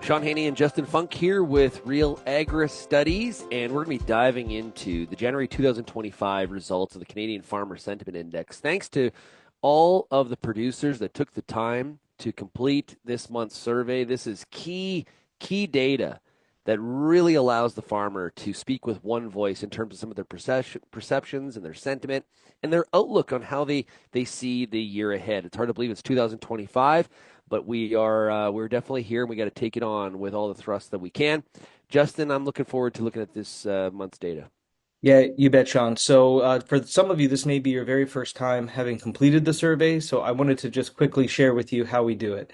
Shaun, Haney, and Justin Funk here with RealAgristudies, and we're going to be diving into the January 2025 results of the Canadian Farmer Sentiment Index. Thanks to all of the producers that took the time to complete this month's survey. This is key data that really allows the farmer to speak with one voice in terms of some of their perceptions and their sentiment and their outlook on how they see the year ahead. It's hard to believe it's 2025. But we're definitely here, and we got to take it on with all the thrust that we can. Justin, I'm looking forward to looking at this month's data. Yeah, you bet, Sean. So, for some of you, this may be your very first time having completed the survey. So, I wanted to just quickly share with you how we do it.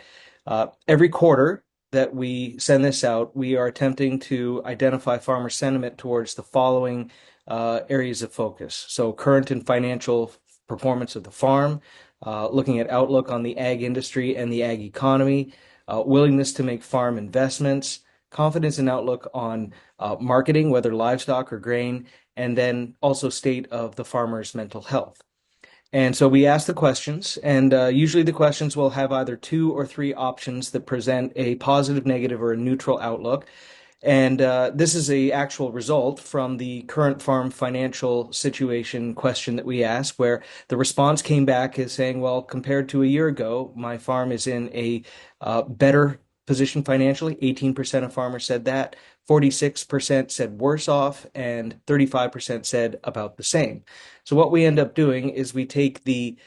Every quarter that we send this out, we are attempting to identify farmer sentiment towards the following areas of focus. So, current and financial performance of the farm, looking at outlook on the ag industry and the ag economy, willingness to make farm investments, confidence and outlook on marketing, whether livestock or grain, and then also state of the farmer's mental health. And so we ask the questions, and usually the questions will have either 2 or 3 options that present a positive, negative, or a neutral outlook. And this is a actual result from the current farm financial situation question that we asked, where the response came back as saying, well, compared to a year ago, my farm is in a better position financially. 18% of farmers said that, 46% said worse off, and 35% said about the same. So what we end up doing is we take the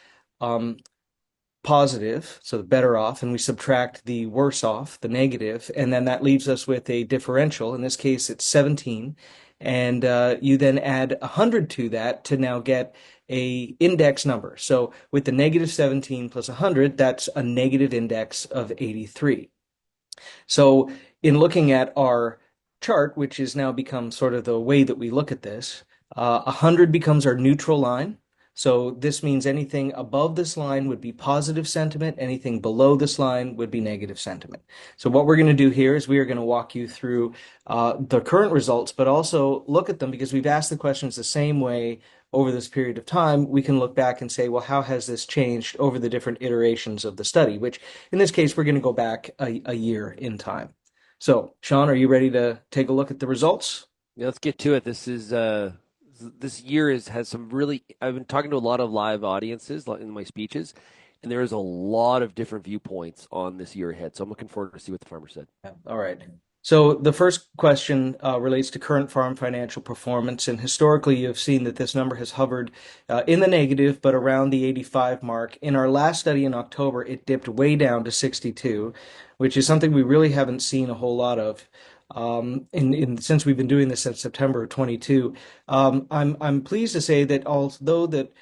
positive, so the better off, and we subtract the worse off, the negative, and then that leaves us with a differential. In this case, it's 17, and you then add 100 to that to now get a index number. So with the negative 17 plus 100, that's a negative index of 83. So in looking at our chart, which has now become sort of the way that we look at this, 100 becomes our neutral line. So this means anything above this line would be positive sentiment, anything below this line would be negative sentiment. So what we're going to do here is we are going to walk you through the current results, but also look at them because we've asked the questions the same way over this period of time. We can look back and say, well, how has this changed over the different iterations of the study, which in this case, we're going to go back a year in time. So, Sean, are you ready to take a look at the results? Yeah, let's get to it. This year has some really. I've been talking to a lot of live audiences in my speeches, and there is a lot of different viewpoints on this year ahead. So I'm looking forward to see what the farmer said. Yeah. All right. So the first question relates to current farm financial performance, and historically you've seen that this number has hovered in the negative, but around the 85 mark. In our last study in October, it dipped way down to 62, which is something we really haven't seen a whole lot of. Since we've been doing this since September of 22, I'm pleased to say that although that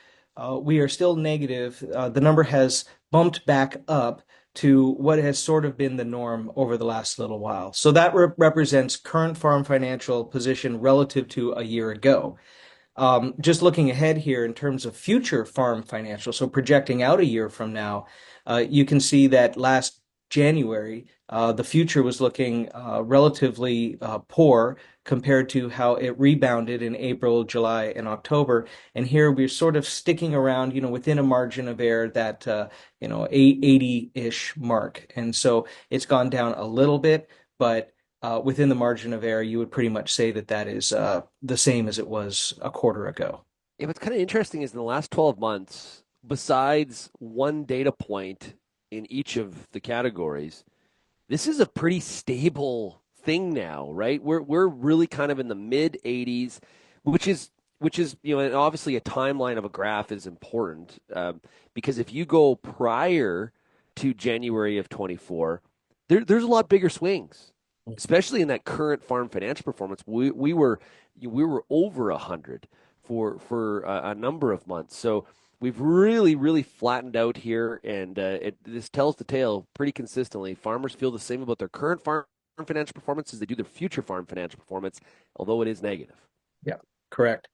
we are still negative, the number has bumped back up to what has sort of been the norm over the last little while. So that represents current farm financial position relative to a year ago. Just looking ahead here in terms of future farm financial, so projecting out a year from now, you can see that last January, the future was looking relatively poor compared to how it rebounded in April, July, and October. And here we're sort of sticking around, within a margin of error that, 80-ish mark. And so it's gone down a little bit, but within the margin of error, you would pretty much say that that is the same as it was a quarter ago. Yeah, what's kind of interesting is in the last 12 months, besides one data point in each of the categories, this is a pretty stable thing now, right? We're really kind of in the mid 80s, which is and obviously a timeline of a graph is important because if you go prior to January of 24, there's a lot bigger swings, especially in that current farm financial performance. We were over 100 for a number of months, so we've really flattened out here, and this tells the tale pretty consistently. Farmers feel the same about their current farm financial performance as they do their future farm financial performance, although it is negative. Yeah, correct.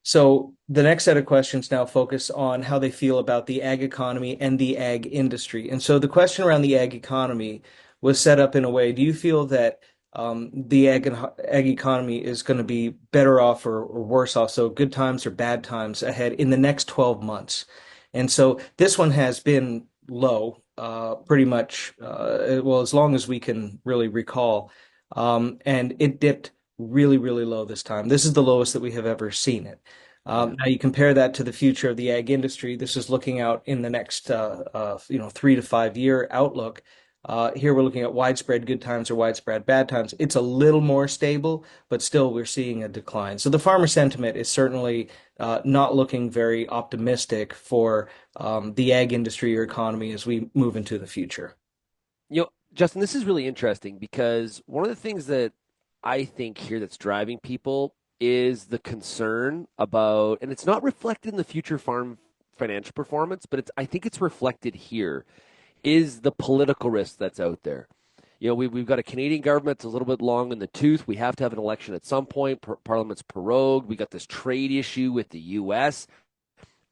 So the next set of questions now focus on how they feel about the ag economy and the ag industry. And so the question around the ag economy was set up in a way, do you feel that the ag economy is going to be better off or worse off, so good times or bad times ahead in the next 12 months? And so this one has been low pretty much, well, as long as we can really recall. And it dipped really, really low this time. This is the lowest that we have ever seen it. Yeah. Now you compare that to the future of the ag industry. This is looking out in the next, 3 to 5 year outlook. Here we're looking at widespread good times or widespread bad times. It's a little more stable, but still we're seeing a decline. So the farmer sentiment is certainly not looking very optimistic for the ag industry or economy as we move into the future. Justin, this is really interesting because one of the things that I think here that's driving people is the concern about, and it's not reflected in the future farm financial performance, but I think it's reflected here, is the political risk that's out there. We've got a Canadian government that's a little bit long in the tooth. We have to have an election at some point. Parliament's prorogued. We got this trade issue with the U.S.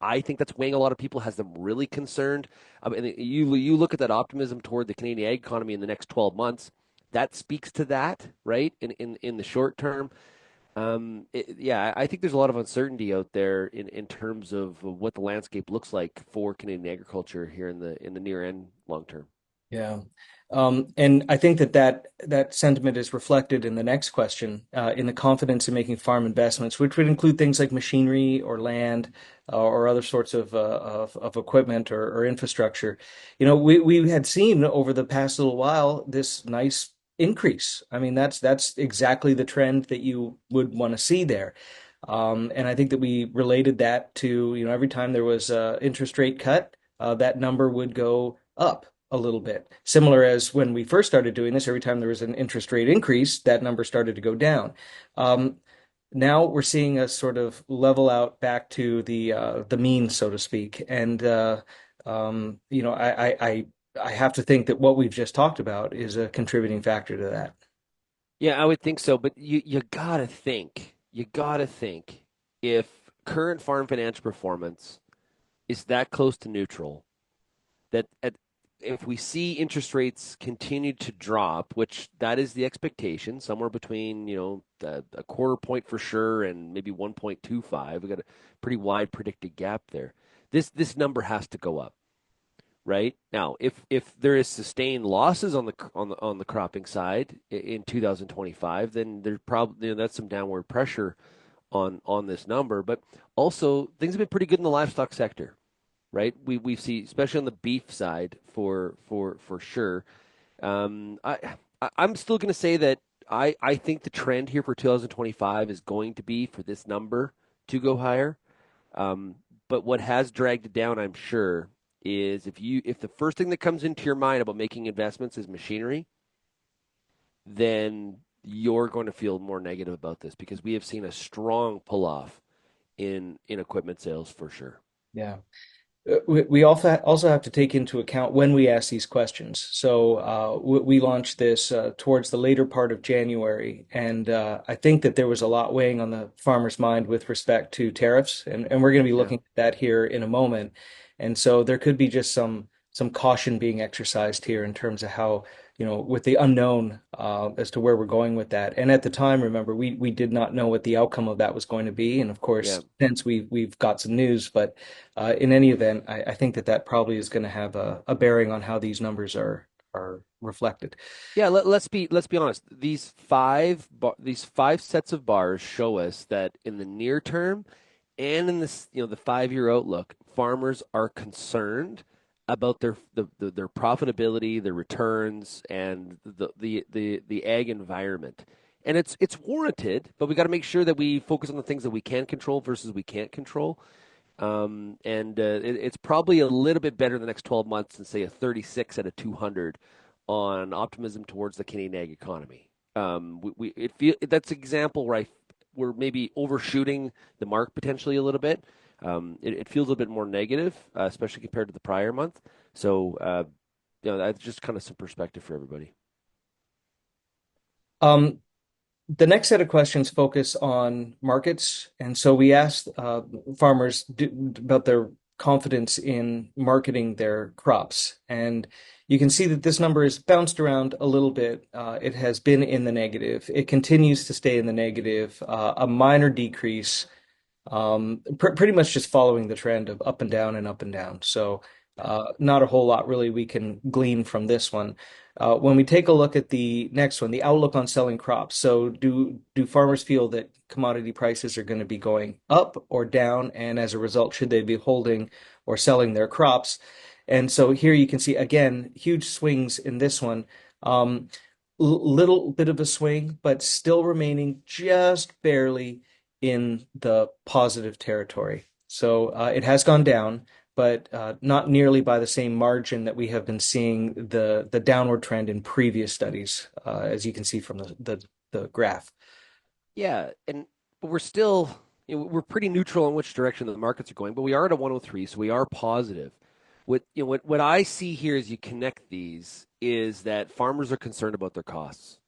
I think that's weighing a lot of people, has them really concerned. And you look at that optimism toward the Canadian ag economy in the next 12 months. That speaks to that, right? In the short term, yeah, I think there's a lot of uncertainty out there in terms of what the landscape looks like for Canadian agriculture here in the near and long term. Yeah. And I think that sentiment is reflected in the next question, in the confidence in making farm investments, which would include things like machinery or land, or other sorts of equipment or infrastructure. We had seen over the past little while this nice increase. I mean, that's exactly the trend that you would want to see there. And I think that we related that to, every time there was a interest rate cut, that number would go up a little bit. Similar as when we first started doing this, every time there was an interest rate increase, that number started to go down. Um, Now we're seeing us sort of level out back to the mean, so to speak. And I have to think that what we've just talked about is a contributing factor to that. Yeah, I would think so, but you gotta think if current farm financial performance is that close to neutral, if we see interest rates continue to drop, which that is the expectation, somewhere between a quarter point for sure and maybe 1.25, we got a pretty wide predicted gap there. This number has to go up, right? Now, if there is sustained losses on the cropping side in 2025, then there's probably that's some downward pressure on this number. But also things have been pretty good in the livestock sector, right? We see, especially on the beef side, for sure. I'm still going to say that I think the trend here for 2025 is going to be for this number to go higher. But what has dragged it down, I'm sure, is if the first thing that comes into your mind about making investments is machinery, then you're going to feel more negative about this because we have seen a strong pull off in equipment sales for sure. Yeah. We also have to take into account when we ask these questions. So we launched this towards the later part of January, and I think that there was a lot weighing on the farmer's mind with respect to tariffs, and we're going to be Yeah. looking at that here in a moment. And so there could be just some caution being exercised here in terms of how, with the unknown as to where we're going with that. And at the time, remember, we did not know what the outcome of that was going to be, and of Yeah. course, since we've got some news, but. In any event, I think that probably is going to have a bearing on how these numbers are reflected. Yeah, let's be honest. These five sets of bars show us that in the near term and in this the 5 year outlook, farmers are concerned about their profitability, their returns, and the ag environment. And it's warranted, but we got to make sure that we focus on the things that we can control versus we can't control. And it's probably a little bit better the next 12 months than say a 36 out of 200 on optimism towards the Canadian ag economy. That's an example where we're maybe overshooting the mark potentially a little bit. It feels a little bit more negative, especially compared to the prior month. So, that's just kind of some perspective for everybody. Um, the next set of questions focus on markets, and so we asked farmers about their confidence in marketing their crops, and you can see that this number has bounced around a little bit. It has been in the negative. It continues to stay in the negative. A minor decrease, pretty much just following the trend of up and down and up and down. So. Not a whole lot really we can glean from this one. When we take a look at the next one, the outlook on selling crops. So do farmers feel that commodity prices are going to be going up or down, and as a result, should they be holding or selling their crops? And so here you can see again huge swings in this one. Little bit of a swing, but still remaining just barely in the positive territory. So it has gone down, but not nearly by the same margin that we have been seeing the downward trend in previous studies, as you can see from the graph. Yeah, and but we're still, we're pretty neutral in which direction the markets are going, but we are at a 103, so we are positive. What I see here as you connect these is that farmers are concerned about their costs,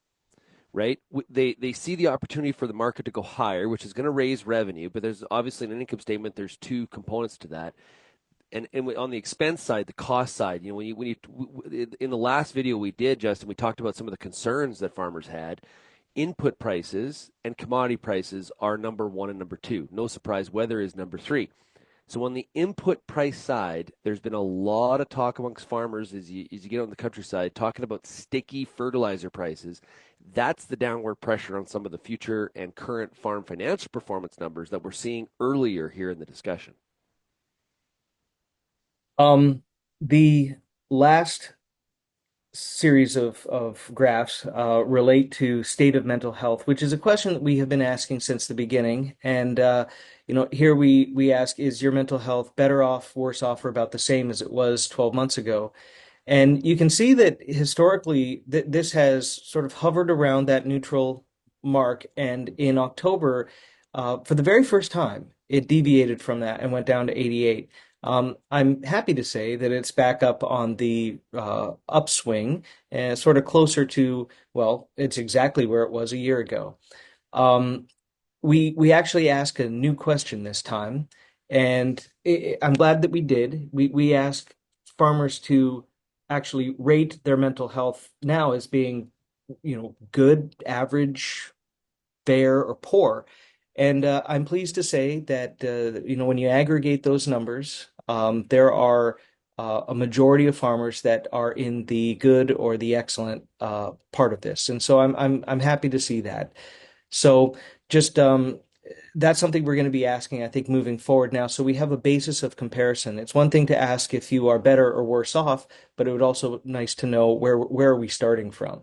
right? They see the opportunity for the market to go higher, which is going to raise revenue, but there's obviously in an income statement there's two components to that. And on the expense side, the cost side, in the last video we did, Justin, we talked about some of the concerns that farmers had. Input prices and commodity prices are number one and number two. No surprise, weather is number three. So on the input price side, there's been a lot of talk amongst farmers as you get on the countryside, talking about sticky fertilizer prices. That's the downward pressure on some of the future and current farm financial performance numbers that we're seeing earlier here in the discussion. The last series of graphs relate to state of mental health, which is a question that we have been asking since the beginning. And here we ask, is your mental health better off, worse off, or about the same as it was 12 months ago? And you can see that historically, this has sort of hovered around that neutral mark. And in October, for the very first time, it deviated from that and went down to 88. I'm happy to say that it's back up on the upswing and sort of closer to, well, it's exactly where it was a year ago. Um, we actually asked a new question this time, and I'm glad that we did. We asked farmers to actually rate their mental health now as being, good, average, fair, or poor. And I'm pleased to say that when you aggregate those numbers, there are a majority of farmers that are in the good or the excellent part of this, and so I'm happy to see that. So just that's something we're going to be asking, I think, moving forward now. So we have a basis of comparison. It's one thing to ask if you are better or worse off, but it would also be nice to know where are we starting from.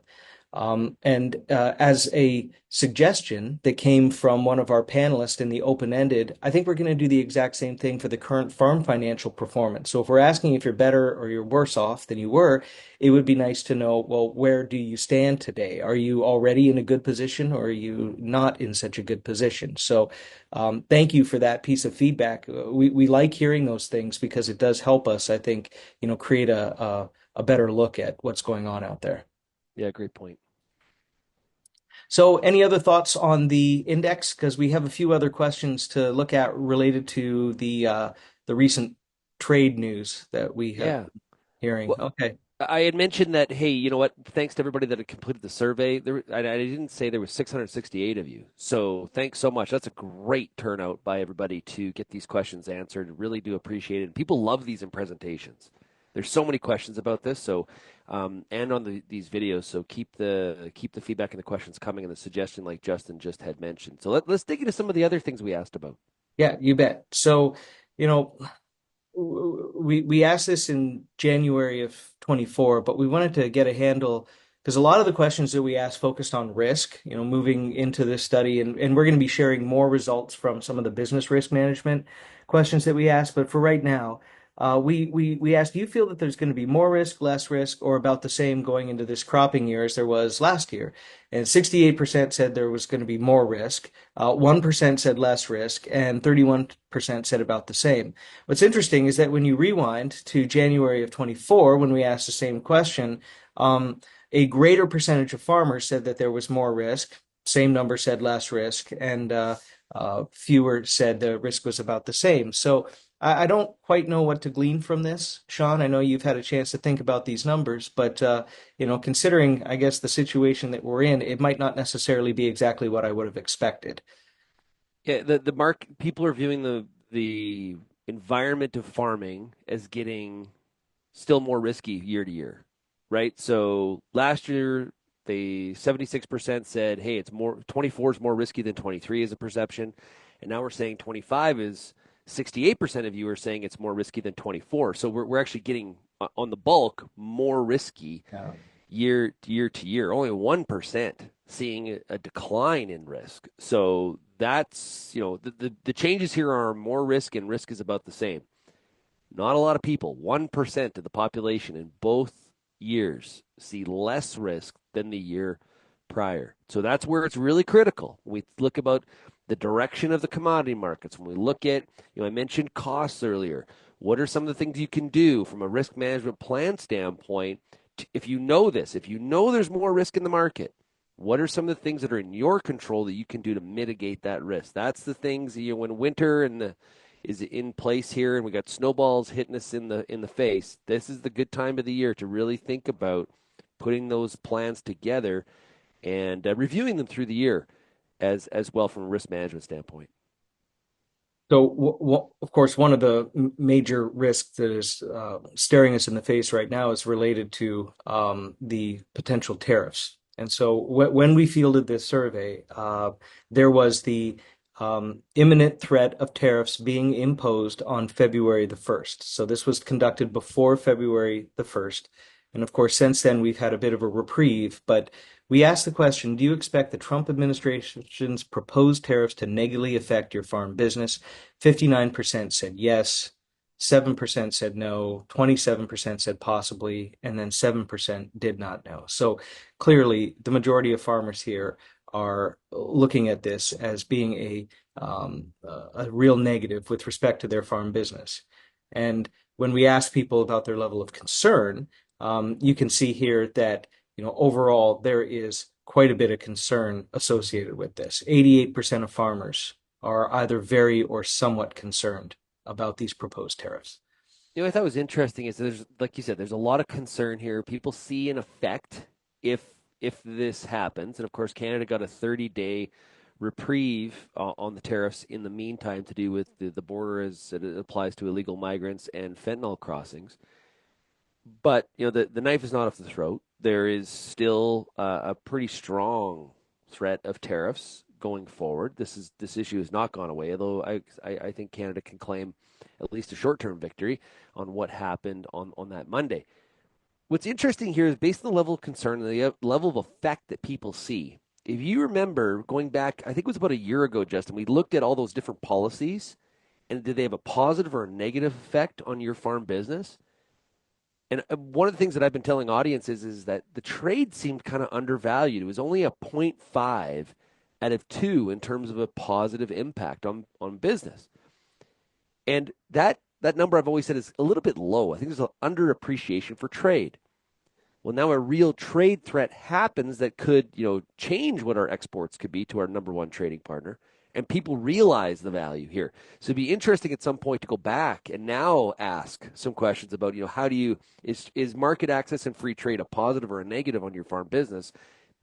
And as a suggestion that came from one of our panelists in the open-ended, I think we're going to do the exact same thing for the current farm financial performance. So if we're asking if you're better or you're worse off than you were, it would be nice to know, well, where do you stand today? Are you already in a good position or are you not in such a good position? So thank you for that piece of feedback. We like hearing those things because it does help us, I think, create a better look at what's going on out there. Yeah, great point. So, any other thoughts on the index? Because we have a few other questions to look at related to the recent trade news that we have Yeah. been hearing. Well, Okay. I had mentioned that, hey, you know what? Thanks to everybody that had completed the survey. I didn't say there was 668 of you. So thanks so much. That's a great turnout by everybody to get these questions answered. Really do appreciate it. And people love these in presentations. There's so many questions about this. So, and on these videos. So keep the feedback and the questions coming and the suggestion like Justin just had mentioned. So let's dig into some of the other things we asked about. Yeah, you bet. So, you know, we asked this in January of 24, but we wanted to get a handle because a lot of the questions that we asked focused on risk, moving into this study, and we're going to be sharing more results from some of the business risk management questions that we asked. But for right now, we asked, do you feel that there's going to be more risk, less risk, or about the same going into this cropping year as there was last year? And 68% said there was going to be more risk, 1% said less risk, and 31% said about the same. What's interesting is that when you rewind to January of 24, when we asked the same question, a greater percentage of farmers said that there was more risk. Same number said less risk, and fewer said the risk was about the same. So I don't quite know what to glean from this, Shaun. I know you've had a chance to think about these numbers, but considering, I guess, the situation that we're in, it might not necessarily be exactly what I would have expected. Yeah, the mark people are viewing the environment of farming as getting still more risky year to year, right? So last year, they 76% said, hey, it's more 24 is more risky than 23 as a perception. And now we're saying 25 is 68% of you are saying it's more risky than 24. So we're actually getting on the bulk more risky Yeah. year to year. Only 1% seeing a decline in risk. So that's, the changes here are more risk, and risk is about the same. Not a lot of people, 1% of the population in both years see less risk than the year prior. So that's where it's really critical. We look about the direction of the commodity markets. When we look at, I mentioned costs earlier. What are some of the things you can do from a risk management plan standpoint? If you know this, if you know there's more risk in the market, what are some of the things that are in your control that you can do to mitigate that risk? That's the things, when winter and the is in place here and we got snowballs hitting us in the face. This is the good time of the year to really think about putting those plans together and reviewing them through the year as well from a risk management standpoint. So, of course, one of the major risks that is staring us in the face right now is related to the potential tariffs. And so, when we fielded this survey, there was the imminent threat of tariffs being imposed on February the 1st. So, this was conducted before February the 1st. And of course, since then, we've had a bit of a reprieve, but we asked the question, do you expect the Trump administration's proposed tariffs to negatively affect your farm business? 59% said yes, 7% said no, 27% said possibly, and then 7% did not know. So clearly, the majority of farmers here are looking at this as being a real negative with respect to their farm business. And when we ask people about their level of concern, you can see here that overall there is quite a bit of concern associated with this. 88% of farmers are either very or somewhat concerned about these proposed tariffs. What I thought was interesting is there's, like you said, there's a lot of concern here. People see an effect if if this happens, and of course Canada got a 30-day reprieve on the tariffs in the meantime to do with the border as it applies to illegal migrants and fentanyl crossings. But the knife is not off the throat. There is still a pretty strong threat of tariffs going forward. This issue has not gone away, although I think Canada can claim at least a short term victory on what happened on that Monday. What's interesting here is based on the level of concern and the level of effect that people see. If you remember going back, I think it was about a year ago, Justin, we looked at all those different policies and did they have a positive or a negative effect on your farm business? And one of the things that I've been telling audiences is that the trade seemed kind of undervalued. It was only a zero point 0.5 out of 2 in terms of a positive impact on business. And that number I've always said is a little bit low. I think there's an underappreciation for trade. Well, now a real trade threat happens that could, change what our exports could be to our number one trading partner, and people realize the value here. So it'd be interesting at some point to go back and now ask some questions about, how do you is market access and free trade a positive or a negative on your farm business?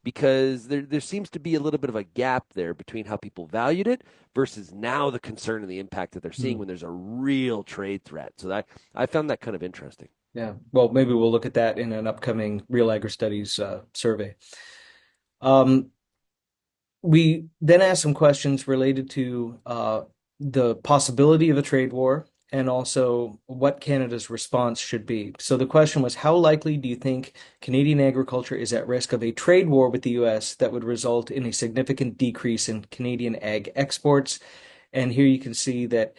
Because there seems to be a little bit of a gap there between how people valued it versus now the concern and the impact that they're seeing Hmm. when there's a real trade threat. So that I found that kind of interesting. Yeah, well, maybe we'll look at that in an upcoming Real Agri-Studies survey. Um, we then asked some questions related to the possibility of a trade war and also what Canada's response should be. So the question was, how likely do you think Canadian agriculture is at risk of a trade war with the US that would result in a significant decrease in Canadian ag exports? And here you can see that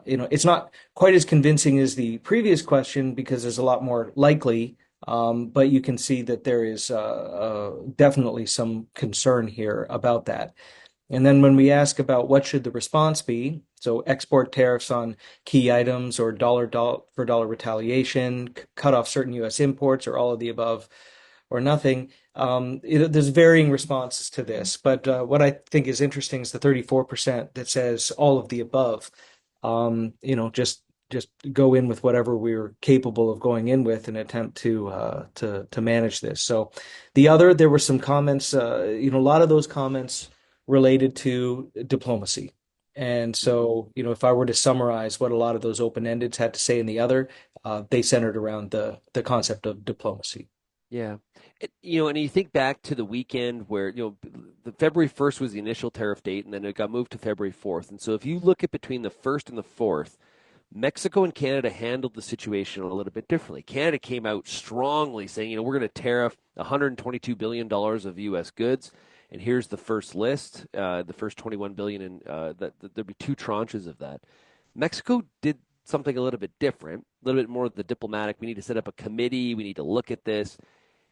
it's not quite as convincing as the previous question because there's a lot more likely, but you can see that there is definitely some concern here about that. And then when we ask about what should the response be, so export tariffs on key items or dollar for dollar retaliation, cut off certain U.S. imports, or all of the above, or nothing. There's varying responses to this, but what I think is interesting is the 34% that says all of the above. Just go in with whatever we're capable of going in with and attempt to manage this. So there were some comments. A lot of those comments related to diplomacy. And Hmm. so, if I were to summarize what a lot of those open-endeds had to say in the other, they centered around the concept of diplomacy. Yeah. And you think back to the weekend where, the February 1st was the initial tariff date, and then it got moved to February 4th. And so if you look at between the 1st and the 4th, Mexico and Canada handled the situation a little bit differently. Canada came out strongly saying, we're going to tariff $122 billion of U.S. goods. And here's the first list, the first 21 billion, and there'll be two tranches of that. Mexico did something a little bit different, a little bit more of the diplomatic. We need to set up a committee. We need to look at this.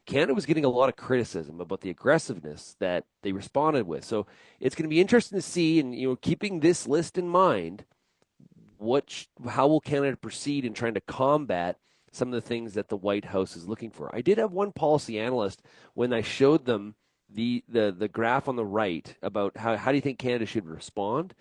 Canada was getting a lot of criticism about the aggressiveness that they responded with. So it's going to be interesting to see, and keeping this list in mind, how will Canada proceed in trying to combat some of the things that the White House is looking for? I did have one policy analyst when I showed them the graph on the right about how do you think Canada should respond.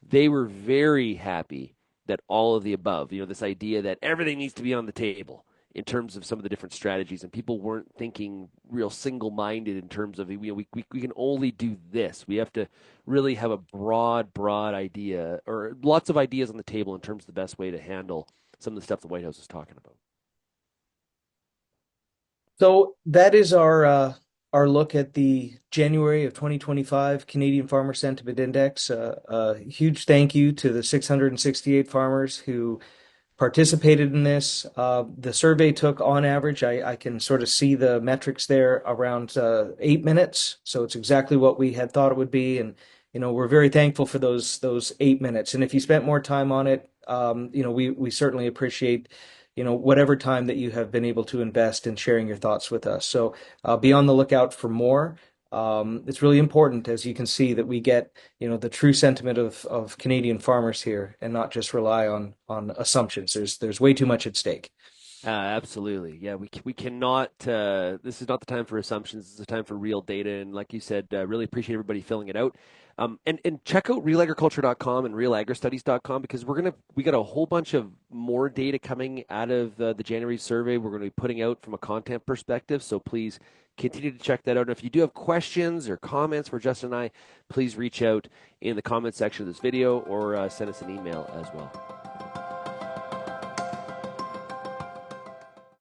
They were very happy that all of the above, this idea that everything needs to be on the table in terms of some of the different strategies, and people weren't thinking real single-minded in terms of we can only do this. We have to really have a broad idea or lots of ideas on the table in terms of the best way to handle some of the stuff the White House is talking about. So that is our look at the January of 2025 Canadian Farmer Sentiment Index. A huge thank you to the 668 farmers who participated in this. The survey took, on average, I can sort of see the metrics there, around 8 minutes. So it's exactly what we had thought it would be, and we're very thankful for those 8 minutes. And if you spent more time on it, we certainly appreciate whatever time that you have been able to invest in sharing your thoughts with us. So be on the lookout for more. It's really important, as you can see, that we get, the true sentiment of Canadian farmers here and not just rely on assumptions. There's way too much at stake. Absolutely. Yeah, we cannot. This is not the time for assumptions. This is the time for real data. And like you said, really appreciate everybody filling it out. And check out realagriculture.com and realagristudies.com because we got a whole bunch of more data coming out of the January survey. We're going to be putting out from a content perspective. So please continue to check that out. And if you do have questions or comments for Justin and I, please reach out in the comment section of this video or send us an email as well.